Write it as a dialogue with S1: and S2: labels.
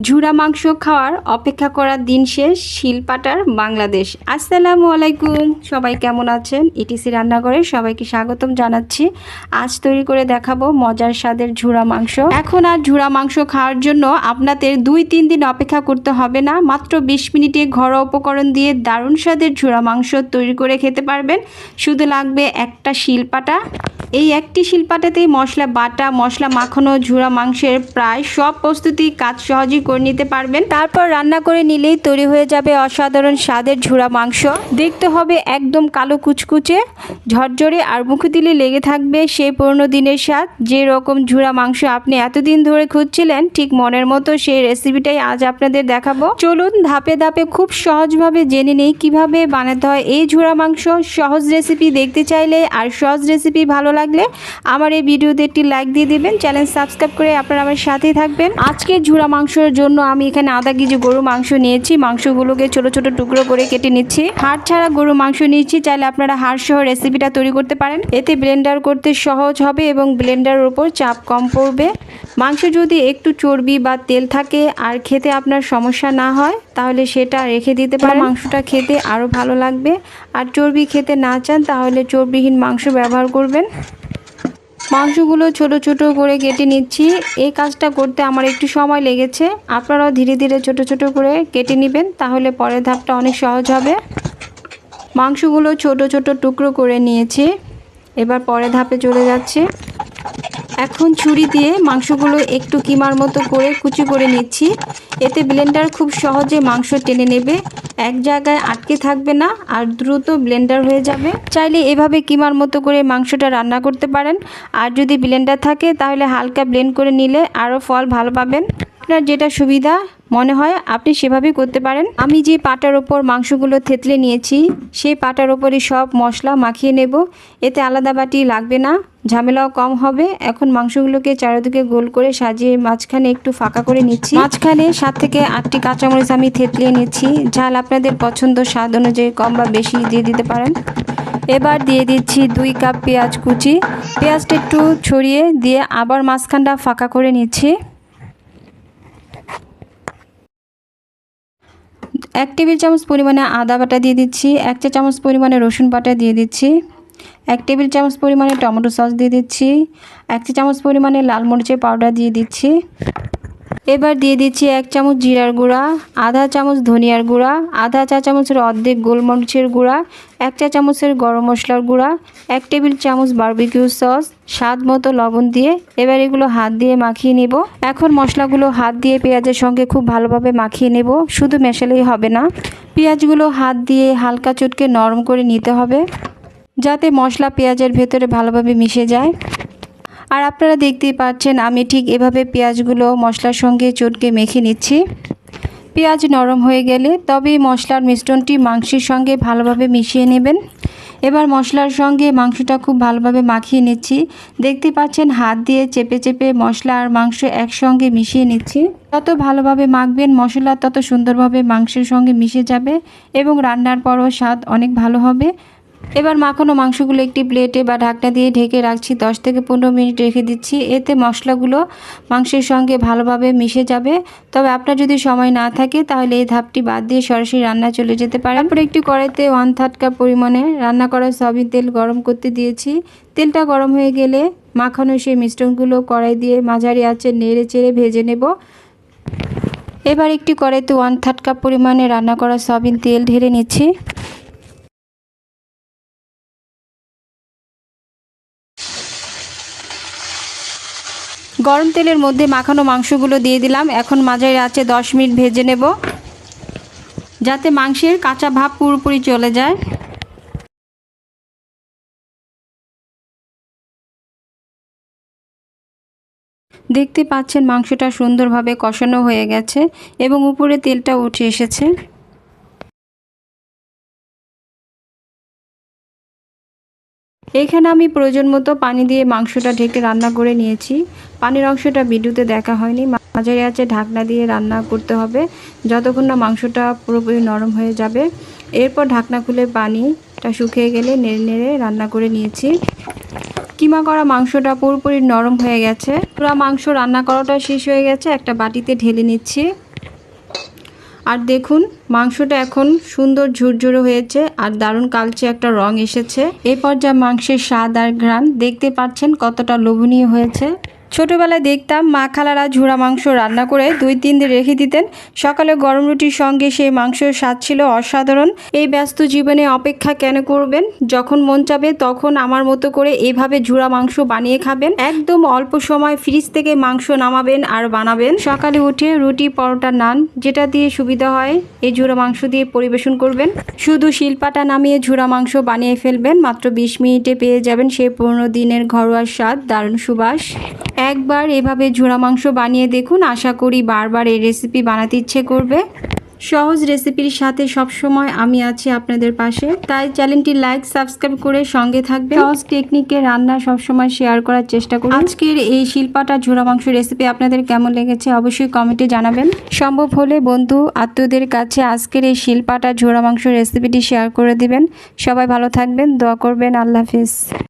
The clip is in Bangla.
S1: ঝুরা মাংস খাওয়ার অপেক্ষা করার দিন শেষ, শিলপাটার বাংলাদেশ। আসসালামু আলাইকুম, সবাই কেমন আছেন? ইটিসি রান্নাঘরে সবাইকে স্বাগতম জানাচ্ছি। আজ তৈরি করে দেখাবো মজার স্বাদের ঝুরা মাংস। এখন আর ঝুরা মাংস খাওয়ার জন্য আপনাদের 2-3 দিন অপেক্ষা করতে হবে না। মাত্র 20 মিনিটে ঘরোয়া উপকরণ দিয়ে দারুণ স্বাদের ঝুরা মাংস তৈরি করে খেতে পারবেন। শুধু লাগবে একটা শিলপাটা। এই একটি শিলপাটাতেই মশলা বাটা, মশলা মাখানো ঝুরা মাংসের প্রায় সব প্রস্তুতি কাজ সহজেই করে নিতে পারবেন। তারপর রান্না করে নিলেই তৈরি হয়ে যাবে অসাধারণ স্বাদের ঝুরা মাংস। দেখতে হবে একদম কালো কুচকুচে, ঝরঝরে, আর মুখে দিলে লেগে থাকবে সেই পুরনো দিনের স্বাদ। যে রকম ঝুরা মাংস আপনি এতদিন ধরে খুঁজছিলেন, ঠিক মনের মতো সেই রেসিপিটাই আজ আপনাদের দেখাবো। চলুন ধাপে ধাপে খুব সহজভাবে জেনে নেই কিভাবে বানাতে হয় এই ঝুরা মাংস। সহজ রেসিপি দেখতে চাইলে আর সহজ রেসিপি ভালো লাগলে আমার এই ভিডিওতে একটি লাইক দিয়ে দিবেন, চ্যানেল সাবস্ক্রাইব করে আপনারা আমার সাথেই থাকবেন। আজকে ঝুরা মাংসের জন্য আমি এখানে আধা কেজি গরু মাংস নিয়েছি। মাংসগুলোকে ছোট ছোট টুকরো করে কেটে নিচ্ছি। হাড় ছাড়া গরু মাংস নিয়েছি, চাইলে আপনারা হাড় সহ রেসিপিটা তৈরি করতে পারেন। এতে ব্লেন্ডার করতে সহজ হবে এবং ব্লেন্ডারের উপর চাপ কম পড়বে। মাংস যদি একটু চর্বি বা তেল থাকে আর খেতে আপনার সমস্যা না হয়, তাহলে সেটা রেখে দিতে পারেন। মাংসটা খেতে আরও ভালো লাগবে। আর চর্বি খেতে না চান তাহলে চর্বিহীন মাংস ব্যবহার করবেন। মাংসগুলো ছোট ছোট করে কেটে নিচ্ছি। এই কাজটা করতে আমার একটু সময় লেগেছে। আপনারাও ধীরে ধীরে ছোট ছোট করে কেটে নেবেন, তাহলে পরের ধাপটা অনেক সহজ হবে। মাংসগুলো ছোট ছোট টুকরো করে নিয়েছি। এবার পরের ধাপে চলে যাচ্ছে। এখন ছুরি দিয়ে মাংসগুলো একটু কিমার মতো করে কুচি করে নিচ্ছি। এতে ব্লেন্ডার খুব সহজে মাংস টেনে নেবে, এক জায়গায় আটকে থাকবে না, আর দ্রুত ব্লেন্ডার হয়ে যাবে। চাইলে এভাবে কিমার মতো করে মাংসটা রান্না করতে পারেন। আর যদি ব্লেন্ডার থাকে তাহলে হালকা ব্লেন্ড করে নিলে আরও ফল ভালো পাবেন। আপনার যেটা সুবিধা মনে হয় আপনি সেভাবেই করতে পারেন। আমি যে পাটার ওপর মাংসগুলো থেতলে নিয়েছি, সেই পাটার ওপরই সব মশলা মাখিয়ে নেব। এতে আলাদা বাটি লাগবে না, ঝামেলাও কম হবে। এখন মাংসগুলোকে চারিদিকে গোল করে সাজিয়ে মাঝখানে একটু ফাঁকা করে নিচ্ছি। মাঝখানে 7 থেকে 8টি কাঁচামরিচ আমি থেতলিয়ে নিচ্ছি। ঝাল আপনাদের পছন্দ স্বাদ অনুযায়ী কম বা বেশি দিয়ে দিতে পারেন। এবার দিয়ে দিচ্ছি 2 কাপ পেঁয়াজ কুচি। পেঁয়াজটা একটু ছড়িয়ে দিয়ে আবার মাঝখানটা ফাঁকা করে নিচ্ছি। 1 টেবিল চামচ পরিমাণে আদা বাটা দিয়ে দিচ্ছি। 1 চা চামচ পরিমাণে রসুন বাটা দিয়ে দিচ্ছি। 1 টেবিল চামচ পরিমাণে টমেটো সস দিয়ে দিচ্ছি। 1 চা চামচ পরিমাণে লাল মরিচের পাউডার দিয়ে দিচ্ছি। এবার দিয়ে দিচ্ছি 1 চামচ জিরার গুঁড়া, আধা চামচ ধনিয়ার গুঁড়া, আধা চা চামচের অর্ধেক গোলমরিচের গুঁড়া, 1 চা চামচের গরম মশলার গুঁড়া, 1 টেবিল চামচ বারবিকিউ সস, স্বাদ মতো লবণ দিয়ে এবার এগুলো হাত দিয়ে মাখিয়ে নেব। এখন মশলাগুলো হাত দিয়ে পেঁয়াজের সঙ্গে খুব ভালোভাবে মাখিয়ে নেব। শুধু মেশালেই হবে না, পেঁয়াজগুলো হাত দিয়ে হালকা চটকে নরম করে নিতে হবে, যাতে মশলা পেঁয়াজের ভেতরে ভালোভাবে মিশে যায়। আর আপনারা দেখতেই পাচ্ছেন আমি ঠিক এভাবে পেঁয়াজগুলো মশলার সঙ্গে চটকে মেখে নিচ্ছি। পেঁয়াজ নরম হয়ে গেলে তবেই মশলার মিশ্রণটি মাংসের সঙ্গে ভালোভাবে মিশিয়ে নেবেন। এবার মশলার সঙ্গে মাংসটা খুব ভালোভাবে মাখিয়ে নিচ্ছি। দেখতে পাচ্ছেন হাত দিয়ে চেপে চেপে মশলা আর মাংস একসঙ্গে মিশিয়ে নিচ্ছি। যত ভালোভাবে মাখবেন মশলা তত সুন্দরভাবে মাংসের সঙ্গে মিশে যাবে এবং রান্নার পরও স্বাদ অনেক ভালো হবে। এবার মাখানো মাংসগুলো একটি প্লেটে বা ঢাকনা দিয়ে ঢেকে রাখছি। 10 থেকে 15 মিনিট রেখে দিচ্ছি। এতে মশলাগুলো মাংসের সঙ্গে ভালোভাবে মিশে যাবে। তবে আপনার যদি সময় না থাকে তাহলে এই ধাপটি বাদ দিয়ে সরাসরি রান্না চলে যেতে পারেন। তারপর একটি কড়াইতে 1/3 কাপ পরিমাণে রান্না করা সয়াবিন তেল গরম করতে দিয়েছি। তেলটা গরম হয়ে গেলে মাখানো সেই মিশ্রণগুলো কড়াই দিয়ে মাঝারি আঁচে নেড়ে চেড়ে ভেজে নেব। এবার একটি কড়াইতে 1/3 কাপ পরিমাণে রান্না করা সয়াবিন তেল ঢেলে নিচ্ছি। গরম তেলের মধ্যে মাখানো মাংসগুলো দিয়ে দিলাম। এখন মাঝারি আঁচে 10 মিনিট ভেজে নেব, যাতে মাংসের কাঁচা ভাব পুরোপুরি চলে যায়। দেখতে পাচ্ছেন মাংসটা সুন্দরভাবে কষানো হয়ে গেছে এবং উপরে তেলটা উঠে এসেছে। এখানে আমি প্রয়োজন মতো পানি দিয়ে মাংসটা ঢেকে রান্না করে নিয়েছি। পানির অংশটা ভিডিওতে দেখা হয়নি। মাঝারি আঁচে ঢাকনা দিয়ে রান্না করতে হবে যতক্ষণ না মাংসটা পুরোপুরি নরম হয়ে যাবে। এরপর ঢাকনা খুলে পানিটা শুকিয়ে গেলে নেড়ে নেড়ে রান্না করে নিয়েছি। কিমা করা মাংসটা পুরোপুরি নরম হয়ে গেছে। পুরো মাংস রান্না করাটা শেষ হয়ে গেছে। একটা বাটিতে ঢেলে নিচ্ছি। আর দেখুন মাংসটা এখন সুন্দর ঝুরঝুরে হয়েছে আর দারুণ কালচে একটা রং এসেছে। এই পর্যায়ে মাংসের স্বাদ আর ঘ্রাণ দেখতে পাচ্ছেন কতটা লোভনীয় হয়েছে। ছোটবেলায় দেখতাম মা খালারা ঝুরা মাংস রান্না করে 2-3 দিন রেখে দিতেন। সকালে গরম রুটির সঙ্গে সেই মাংসের স্বাদ ছিল অসাধারণ। এই ব্যস্ত জীবনে অপেক্ষা কেন করবেন? যখন মন চাবে তখন আমার মতো করে এইভাবে ঝুরা মাংস বানিয়ে খাবেন। একদম অল্প সময় ফ্রিজ থেকে মাংস নামাবেন আর বানাবেন। সকালে উঠে রুটি, পরোটা, নান যেটা দিয়ে সুবিধা হয় এই ঝুরা মাংস দিয়ে পরিবেশন করবেন। শুধু শিলপাটা নামিয়ে ঝুরা মাংস বানিয়ে ফেলবেন। মাত্র 20 মিনিটে পেয়ে যাবেন সেই পুরনো দিনের ঘরোয়া স্বাদ, দারুণ সুবাস। একবার এভাবে ঝুরা মাংস বানিয়ে দেখুন, আশা করি বারবার এই রেসিপি বানাতে ইচ্ছে করবে। সহজ রেসিপির সাথে সবসময় আমি আছি আপনাদের পাশে, তাই চ্যানেলটি লাইক, সাবস্ক্রাইব করে সঙ্গে থাকবেন। সহজ টেকনিকে রান্না সবসময় শেয়ার করার চেষ্টা করুন। আজকের এই শিলপাটা ঝুরা মাংস রেসিপি আপনাদের কেমন লেগেছে অবশ্যই কমেন্টে জানাবেন। সম্ভব হলে বন্ধু আত্মীয়দের কাছে আজকের এই শিলপাটা ঝুরা মাংস রেসিপিটি শেয়ার করে দিবেন। সবাই ভালো থাকবেন, দোয়া করবেন। আল্লাহ হাফেজ।